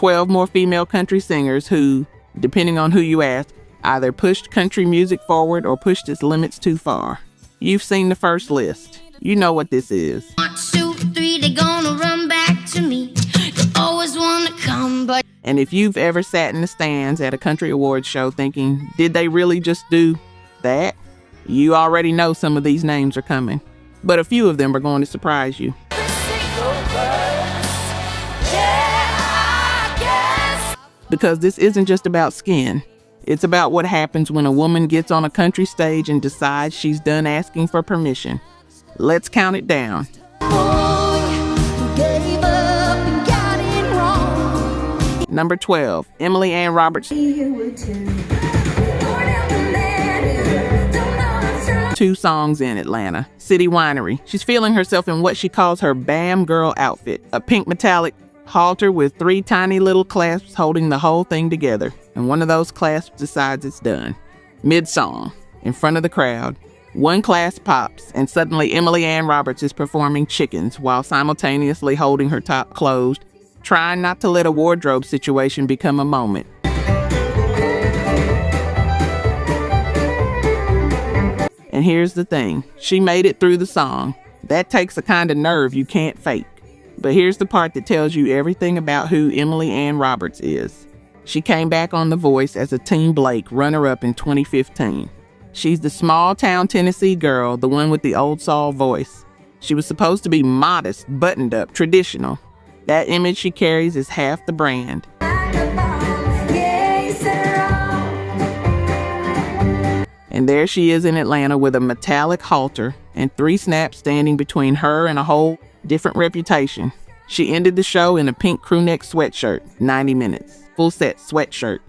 12 more female country singers who, depending on who you ask, either pushed country music forward or pushed its limits too far. You've seen the first list. You know what this is. 1, 2, 3, they're gonna run back to me. They always wanna come, but... And if you've ever sat in the stands at a country awards show thinking, did they really just do that? You already know some of these names are coming, but a few of them are going to surprise you. Because this isn't just about skin. It's about what happens when a woman gets on a country stage and decides she's done asking for permission. Let's count it down. Number 12, Emily Ann Roberts. 2 songs in Atlanta. City Winery. She's feeling herself in what she calls her BAM girl outfit. A pink metallic halter with 3 tiny little clasps holding the whole thing together. And one of those clasps decides it's done. Mid-song, in front of the crowd, one clasp pops and suddenly Emily Ann Roberts is performing Chickens while simultaneously holding her top closed, trying not to let a wardrobe situation become a moment. And here's the thing, she made it through the song. That takes a kind of nerve you can't fake. But here's the part that tells you everything about who Emily Ann Roberts is. She came back on The Voice as a Team Blake runner-up in 2015. She's the small-town Tennessee girl, the one with the old soul voice. She was supposed to be modest, buttoned up, traditional. That image she carries is half the brand. And there she is in Atlanta with a metallic halter and 3 snaps standing between her and a whole different reputation. She ended the show in a pink crewneck sweatshirt, 90 minutes, full set sweatshirt.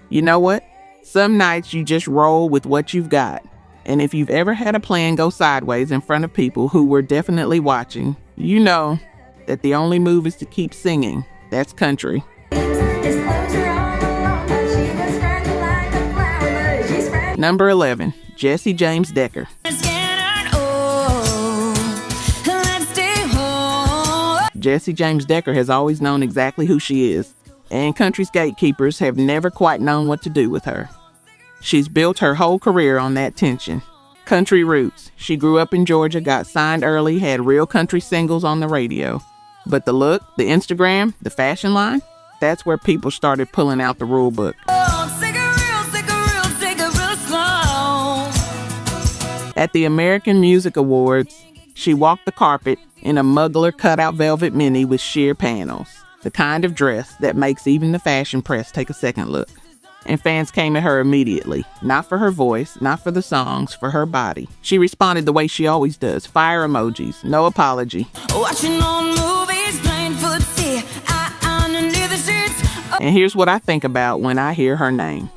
You know what? Some nights you just roll with what you've got. And if you've ever had a plan go sideways in front of people who were definitely watching, you know that the only move is to keep singing. That's country. Number 11, Jesse James Decker. Jesse James Decker has always known exactly who she is, and country's gatekeepers have never quite known what to do with her. She's built her whole career on that tension. Country roots. She grew up in Georgia, got signed early, had real country singles on the radio. But the look, the Instagram, the fashion line, that's where people started pulling out the rule book. At the American Music Awards, she walked the carpet in a Mugler cutout velvet mini with sheer panels, the kind of dress that makes even the fashion press take a second look. And fans came at her immediately, not for her voice, not for the songs, for her body. She responded the way she always does, fire emojis, no apology. And here's what I think about when I hear her name.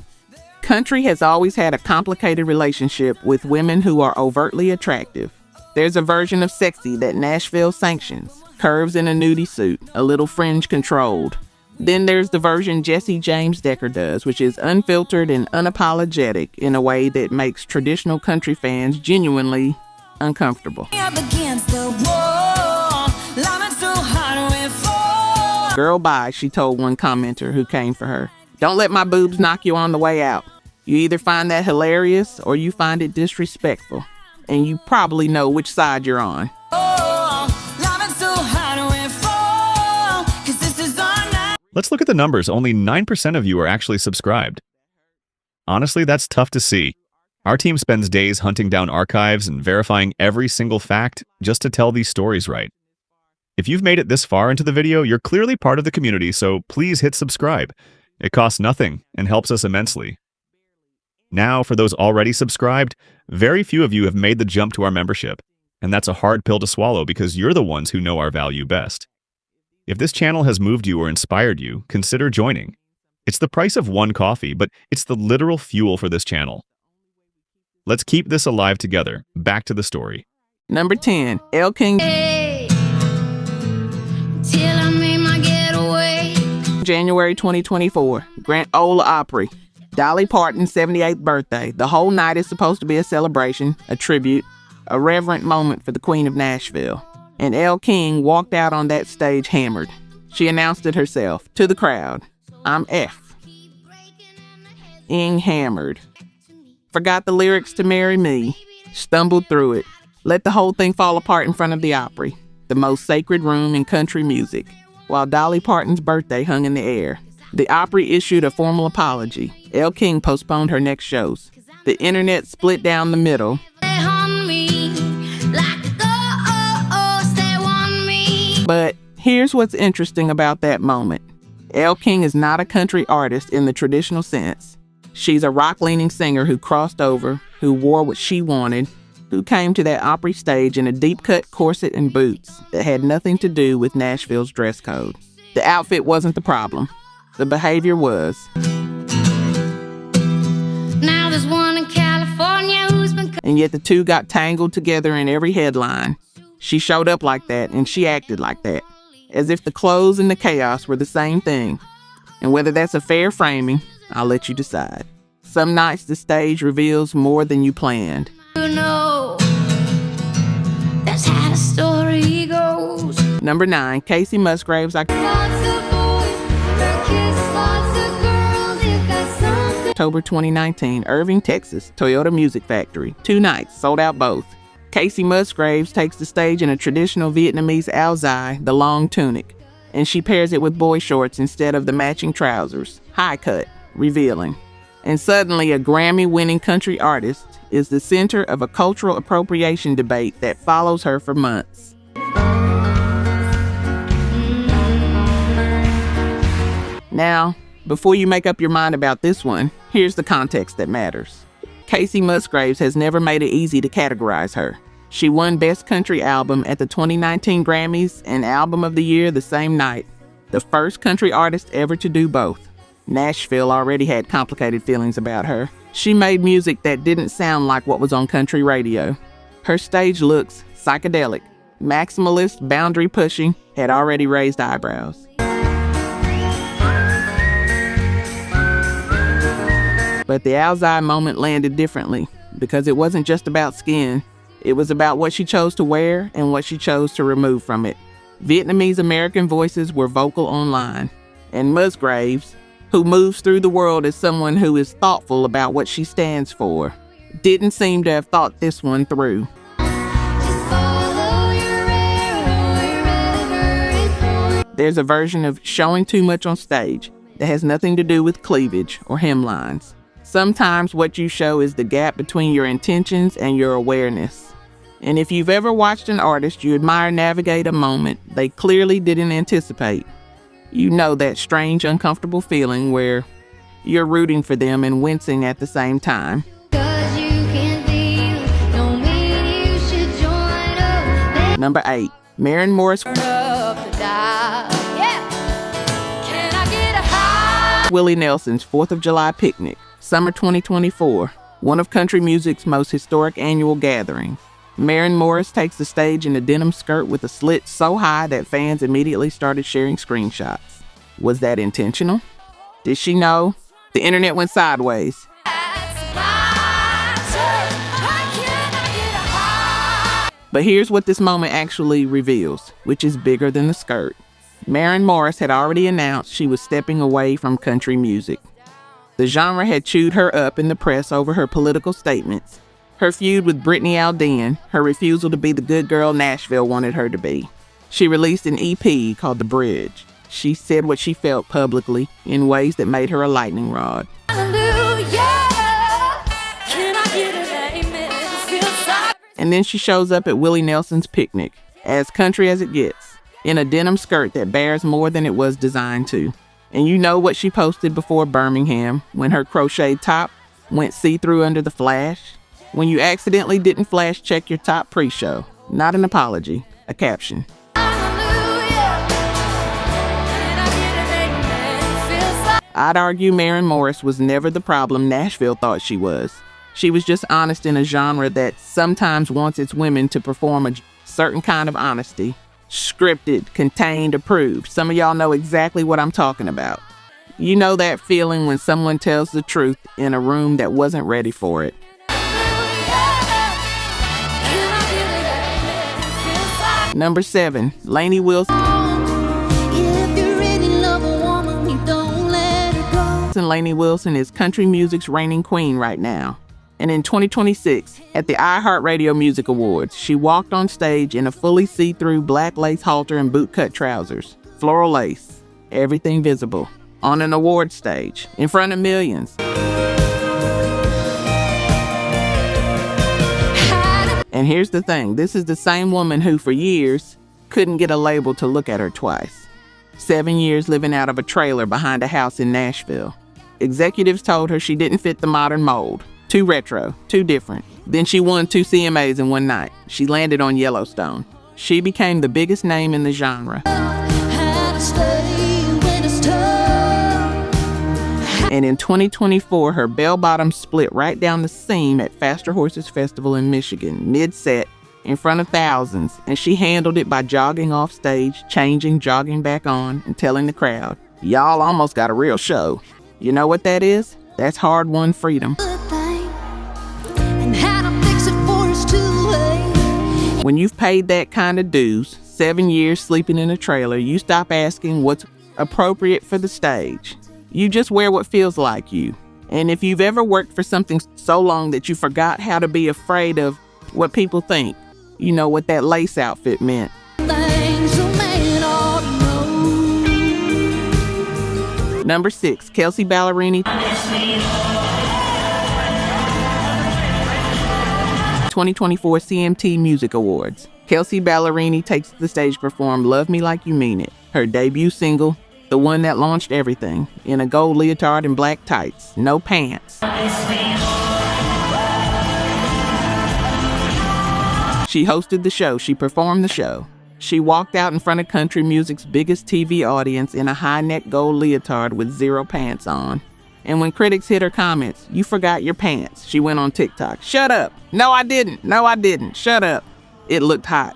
Country has always had a complicated relationship with women who are overtly attractive. There's a version of sexy that Nashville sanctions, curves in a nudie suit, a little fringe controlled. Then there's the version Jesse James Decker does, which is unfiltered and unapologetic in a way that makes traditional country fans genuinely uncomfortable. Girl, bye, she told one commenter who came for her. Don't let my boobs knock you on the way out. You either find that hilarious or you find it disrespectful. And you probably know which side you're on. Let's look at the numbers. Only 9% of you are actually subscribed. Honestly, that's tough to see. Our team spends days hunting down archives and verifying every single fact just to tell these stories right. If you've made it this far into the video, you're clearly part of the community, so please hit subscribe. It costs nothing and helps us immensely. Now, for those already subscribed, very few of you have made the jump to our membership, and that's a hard pill to swallow because you're the ones who know our value best. If this channel has moved you or inspired you, consider joining. It's the price of one coffee, but it's the literal fuel for this channel. Let's keep this alive together. Back to the story. Number 10, Elle King. Hey, till I made my getaway. January 2024, Grand Ole Opry. Dolly Parton's 78th birthday. The whole night is supposed to be a celebration, a tribute, a reverent moment for the Queen of Nashville. And Elle King walked out on that stage hammered. She announced it herself to the crowd. I'm Ing hammered. Forgot the lyrics to Marry Me. Stumbled through it. Let the whole thing fall apart in front of the Opry, the most sacred room in country music, while Dolly Parton's birthday hung in the air. The Opry issued a formal apology. Elle King postponed her next shows. The internet split down the middle. But here's what's interesting about that moment. Elle King is not a country artist in the traditional sense. She's a rock-leaning singer who crossed over, who wore what she wanted, who came to that Opry stage in a deep-cut corset and boots that had nothing to do with Nashville's dress code. The outfit wasn't the problem. The behavior was. Now there's one in California who's been... And yet the two got tangled together in every headline. She showed up like that, and she acted like that, as if the clothes and the chaos were the same thing. And whether that's a fair framing, I'll let you decide. Some nights the stage reveals more than you planned. You know, that's how the story goes. Number 9, Kacey Musgraves. Lots of boys, that kiss lots of girls, you got something. October 2019, Irving, Texas, Toyota Music Factory. 2 nights, sold out both. Kacey Musgraves takes the stage in a traditional Vietnamese áo dài, the long tunic, and she pairs it with boy shorts instead of the matching trousers. High cut, revealing. And suddenly a Grammy-winning country artist is the center of a cultural appropriation debate that follows her for months. Now, before you make up your mind about this one, here's the context that matters. Kacey Musgraves has never made it easy to categorize her. She won Best Country Album at the 2019 Grammys and Album of the Year the same night. The first country artist ever to do both. Nashville already had complicated feelings about her. She made music that didn't sound like what was on country radio. Her stage looks, psychedelic, maximalist, boundary-pushing, had already raised eyebrows. But the áo dài moment landed differently, because it wasn't just about skin. It was about what she chose to wear and what she chose to remove from it. Vietnamese American voices were vocal online. And Musgraves, who moves through the world as someone who is thoughtful about what she stands for, didn't seem to have thought this one through. There's a version of showing too much on stage that has nothing to do with cleavage or hemlines. Sometimes what you show is the gap between your intentions and your awareness. And if you've ever watched an artist you admire navigate a moment they clearly didn't anticipate, you know that strange, uncomfortable feeling where you're rooting for them and wincing at the same time. Number 8, Maren Morris. Willie Nelson's 4th of July picnic, summer 2024, one of country music's most historic annual gatherings. Maren Morris takes the stage in a denim skirt with a slit so high that fans immediately started sharing screenshots. Was that intentional? Did she know? The internet went sideways. But here's what this moment actually reveals, which is bigger than the skirt. Maren Morris had already announced she was stepping away from country music. The genre had chewed her up in the press over her political statements, her feud with Brittany Aldean, her refusal to be the good girl Nashville wanted her to be. She released an EP called The Bridge. She said what she felt publicly in ways that made her a lightning rod. And then she shows up at Willie Nelson's picnic, as country as it gets, in a denim skirt that bears more than it was designed to. And you know what she posted before Birmingham, when her crocheted top went see-through under the flash? When you accidentally didn't flash check your top pre-show. Not an apology, a caption. I'd argue Maren Morris was never the problem Nashville thought she was. She was just honest in a genre that sometimes wants its women to perform a certain kind of honesty. Scripted, contained, approved. Some of y'all know exactly what I'm talking about. You know that feeling when someone tells the truth in a room that wasn't ready for it. Number 7, Lainey Wilson. If you really love a woman, you don't let her go. Lainey Wilson is country music's reigning queen right now. And in 2026, at the iHeartRadio Music Awards, she walked on stage in a fully see-through black lace halter and bootcut trousers, floral lace, everything visible, on an award stage, in front of millions. And here's the thing, this is the same woman who, for years, couldn't get a label to look at her twice. 7 years living out of a trailer behind a house in Nashville. Executives told her she didn't fit the modern mold. Too retro, too different. Then she won 2 CMAs in one night. She landed on Yellowstone. She became the biggest name in the genre. And in 2024, her bell bottom split right down the seam at Faster Horses Festival in Michigan, mid-set, in front of thousands, and she handled it by jogging off stage, changing, jogging back on, and telling the crowd, "Y'all almost got a real show." You know what that is? That's hard-won freedom. When you've paid that kind of dues, 7 years sleeping in a trailer, you stop asking what's appropriate for the stage. You just wear what feels like you. And if you've ever worked for something so long that you forgot how to be afraid of what people think, you know what that lace outfit meant. Number 6, Kelsea Ballerini. 2024 CMT Music Awards. Kelsea Ballerini takes the stage to perform Love Me Like You Mean It, her debut single, the one that launched everything, in a gold leotard and black tights, no pants. She hosted the show, she performed the show. She walked out in front of country music's biggest TV audience in a high-neck gold leotard with 0 pants on. And when critics hit her comments, "You forgot your pants," she went on TikTok. "Shut up. No, I didn't. No, I didn't. Shut up." It looked hot.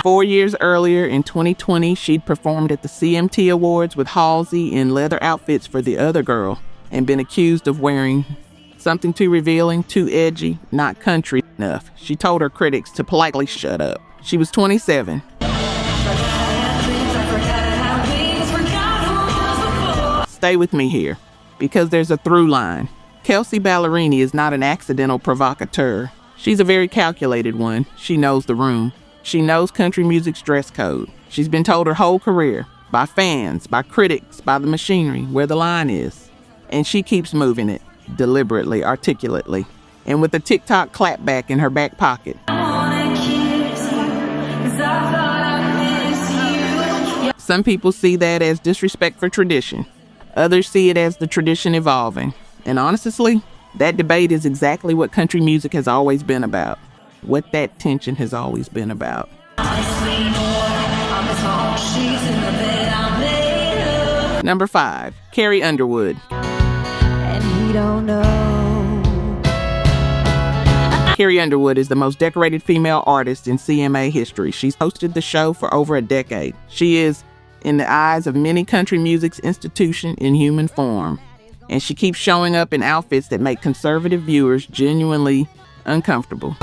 4 years earlier, in 2020, she'd performed at the CMT Awards with Halsey in leather outfits for the other girl and been accused of wearing something too revealing, too edgy, not country enough. She told her critics to politely shut up. She was 27. Stay with me here, because there's a through line. Kelsea Ballerini is not an accidental provocateur. She's a very calculated one. She knows the room. She knows country music's dress code. She's been told her whole career, by fans, by critics, by the machinery, where the line is. And she keeps moving it, deliberately, articulately, and with a TikTok clapback in her back pocket. Some people see that as disrespect for tradition. Others see it as the tradition evolving. And honestly, that debate is exactly what country music has always been about. What that tension has always been about. Number 5, Carrie Underwood. And he don't know. Carrie Underwood is the most decorated female artist in CMA history. She's hosted the show for over a decade. She is, in the eyes of many country music's institution, in human form. And she keeps showing up in outfits that make conservative viewers genuinely uncomfortable.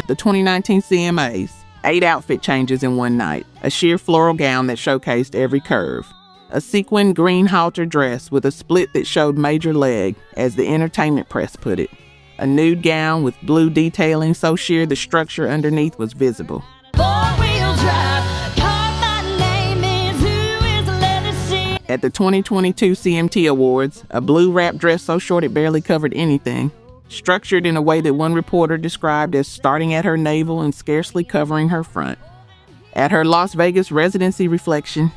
The 2019 CMAs, 8 outfit changes in one night, a sheer floral gown that showcased every curve, a sequin green halter dress with a split that showed major leg, as the entertainment press put it, a nude gown with blue detailing so sheer the structure underneath was visible. At the 2022 CMT Awards, a blue wrap dress so short it barely covered anything, structured in a way that one reporter described as starting at her navel and scarcely covering her front. At her Las Vegas residency reflection,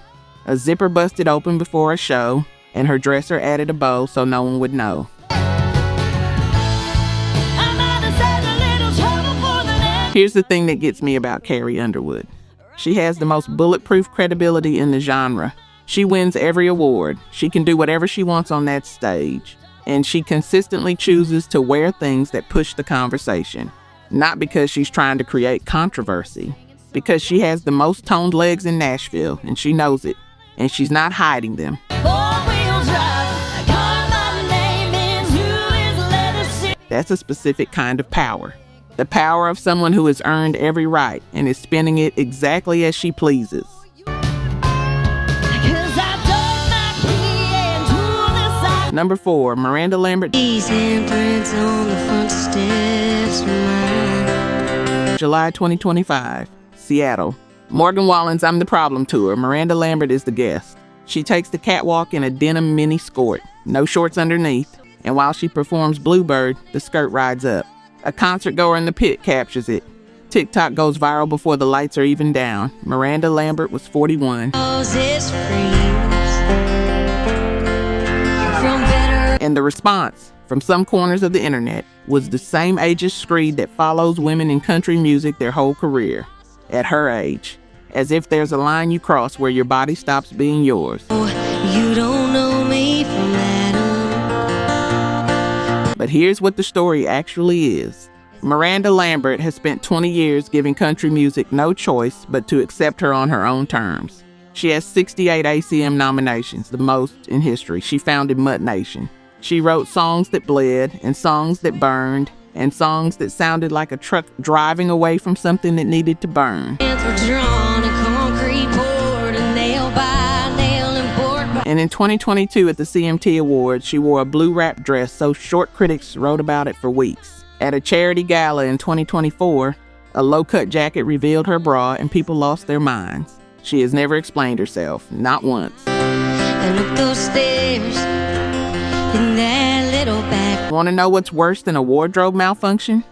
a zipper busted open before a show, and her dresser added a bow so no one would know. Here's the thing that gets me about Carrie Underwood. She has the most bulletproof credibility in the genre. She wins every award. She can do whatever she wants on that stage. And she consistently chooses to wear things that push the conversation. Not because she's trying to create controversy. Because she has the most toned legs in Nashville, and she knows it. And she's not hiding them. That's a specific kind of power. The power of someone who has earned every right and is spending it exactly as she pleases. Number 4, Miranda Lambert. July 2025, Seattle. Morgan Wallen's I'm the Problem tour. Miranda Lambert is the guest. She takes the catwalk in a denim mini skirt, no shorts underneath, and while she performs Bluebird, the skirt rides up. A concert goer in the pit captures it. TikTok goes viral before the lights are even down. Miranda Lambert was 41. And the response from some corners of the internet was the same ageist screed that follows women in country music their whole career, at her age, as if there's a line you cross where your body stops being yours. You don't know me from Adam. But here's what the story actually is. Miranda Lambert has spent 20 years giving country music no choice but to accept her on her own terms. She has 68 ACM nominations, the most in history. She founded Mutt Nation. She wrote songs that bled, and songs that burned, and songs that sounded like a truck driving away from something that needed to burn. And in 2022 at the CMT Awards, she wore a blue wrap dress so short critics wrote about it for weeks. At a charity gala in 2024, a low-cut jacket revealed her bra and people lost their minds. She has never explained herself, not once. And up those stairs in that little back. Want to know what's worse than a wardrobe malfunction?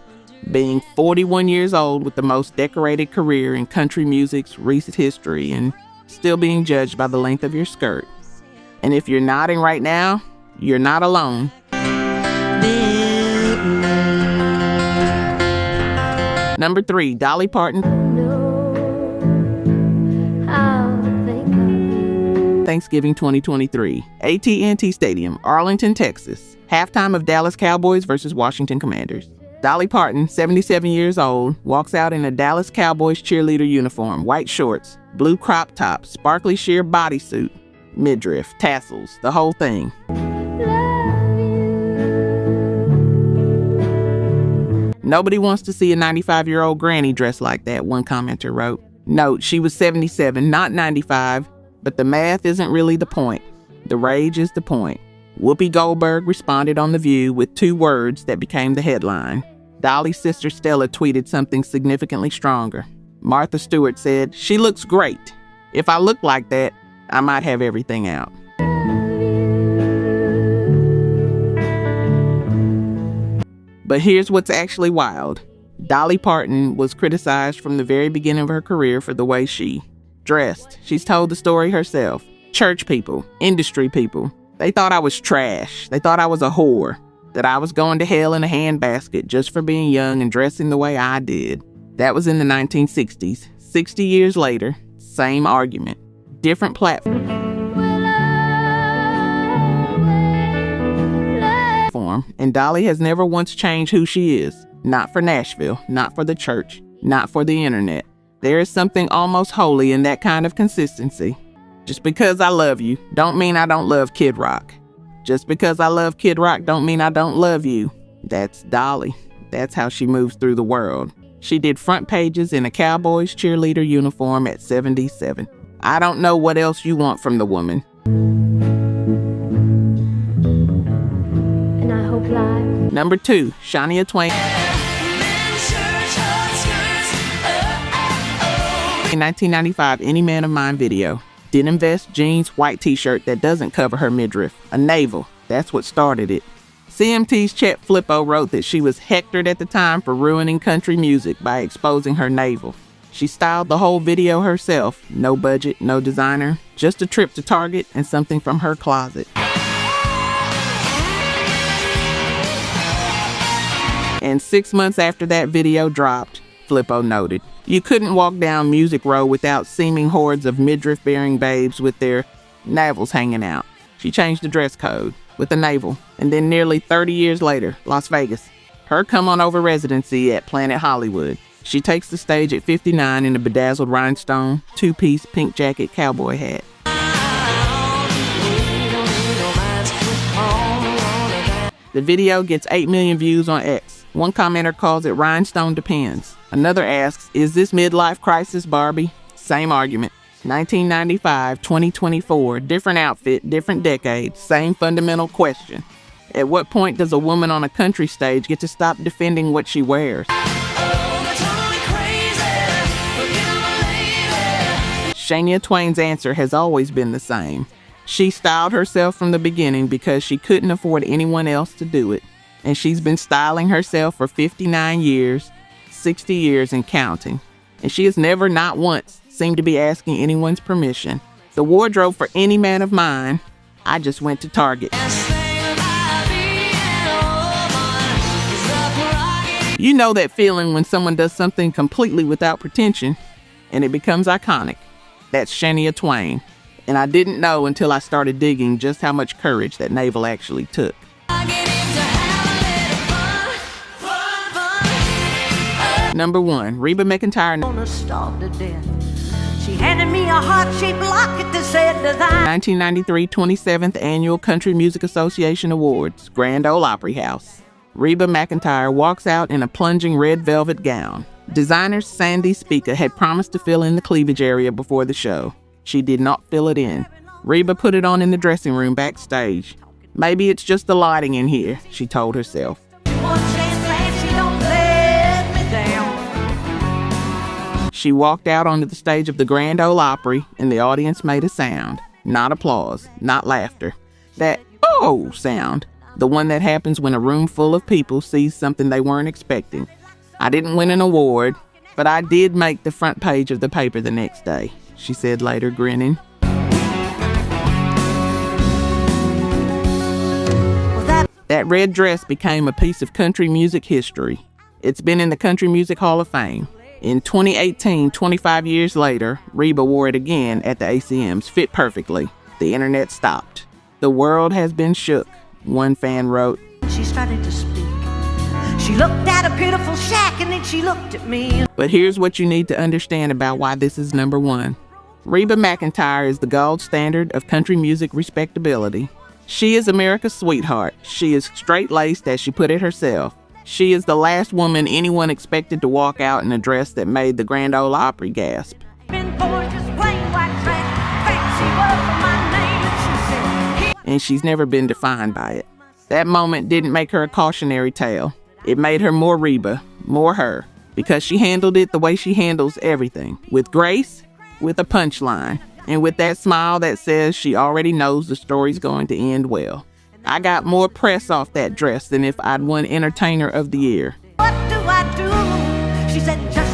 Being 41 years old with the most decorated career in country music's recent history and still being judged by the length of your skirt. And if you're nodding right now, you're not alone. Number 3, Dolly Parton. Thanksgiving 2023. AT&T Stadium, Arlington, Texas. Halftime of Dallas Cowboys versus Washington Commanders. Dolly Parton, 77 years old, walks out in a Dallas Cowboys cheerleader uniform, white shorts, blue crop top, sparkly sheer bodysuit, midriff, tassels, the whole thing. Nobody wants to see a 95-year-old granny dressed like that, one commenter wrote. Note, she was 77, not 95, but the math isn't really the point. The rage is the point. Whoopi Goldberg responded on The View with 2 words that became the headline. Dolly's sister Stella tweeted something significantly stronger. Martha Stewart said, "She looks great. If I looked like that, I might have everything out." But here's what's actually wild. Dolly Parton was criticized from the very beginning of her career for the way she dressed. She's told the story herself. Church people, industry people, they thought I was trash. They thought I was a whore, that I was going to hell in a handbasket just for being young and dressing the way I did. That was in the 1960s. 60 years later, same argument, different platform. And Dolly has never once changed who she is. Not for Nashville, not for the church, not for the internet. There is something almost holy in that kind of consistency. Just because I love you, don't mean I don't love Kid Rock. Just because I love Kid Rock don't mean I don't love you. That's Dolly. That's how she moves through the world. She did front pages in a Cowboys cheerleader uniform at 77. I don't know what else you want from the woman. And I hope live. Number 2, Shania Twain. In 1995 Any Man of Mine video. Denim vest, jeans, white t-shirt that doesn't cover her midriff. A navel. That's what started it. CMT's Chet Flippo wrote that she was hectored at the time for ruining country music by exposing her navel. She styled the whole video herself. No budget, no designer. Just a trip to Target and something from her closet. And 6 months after that video dropped, Flippo noted, you couldn't walk down Music Row without seeming hordes of midriff-bearing babes with their navels hanging out. She changed the dress code with a navel, and then nearly 30 years later, Las Vegas. Her come-on-over residency at Planet Hollywood. She takes the stage at 59 in a bedazzled rhinestone, 2-piece pink jacket cowboy hat. The video gets 8 million views on X. One commenter calls it Rhinestone Depends. Another asks, is this midlife crisis, Barbie? Same argument. 1995, 2024, different outfit, different decade, same fundamental question. At what point does a woman on a country stage get to stop defending what she wears? Shania Twain's answer has always been the same. She styled herself from the beginning because she couldn't afford anyone else to do it. And she's been styling herself for 59 years, 60 years and counting. And she has never, not once, seemed to be asking anyone's permission. The wardrobe for any man of mine, I just went to Target. You know that feeling when someone does something completely without pretension and it becomes iconic. That's Shania Twain. And I didn't know until I started digging just how much courage that navel actually took. Number 1, Reba McEntire. She handed me a heart-shaped locket that said design. 1993 27th Annual Country Music Association Awards, Grand Ole Opry House. Reba McEntire walks out in a plunging red velvet gown. Designer Sandy Spica had promised to fill in the cleavage area before the show. She did not fill it in. Reba put it on in the dressing room backstage. Maybe it's just the lighting in here, she told herself. She walked out onto the stage of the Grand Ole Opry, and the audience made a sound. Not applause, not laughter. That "oh" sound, the one that happens when a room full of people sees something they weren't expecting. I didn't win an award, but I did make the front page of the paper the next day, she said later, grinning. That red dress became a piece of country music history. It's been in the Country Music Hall of Fame. In 2018, 25 years later, Reba wore it again at the ACMs, fit perfectly. The internet stopped. The world has been shook, one fan wrote. She started to speak. She looked at a beautiful shack and then she looked at me. But here's what you need to understand about why this is number 1. Reba McEntire is the gold standard of country music respectability. She is America's sweetheart. She is straight-laced, as she put it herself. She is the last woman anyone expected to walk out in a dress that made the Grand Ole Opry gasp. And she's never been defined by it. That moment didn't make her a cautionary tale. It made her more Reba, more her, because she handled it the way she handles everything, with grace, with a punchline, and with that smile that says she already knows the story's going to end well. I got more press off that dress than if I'd won Entertainer of the Year. What do I do? She said, just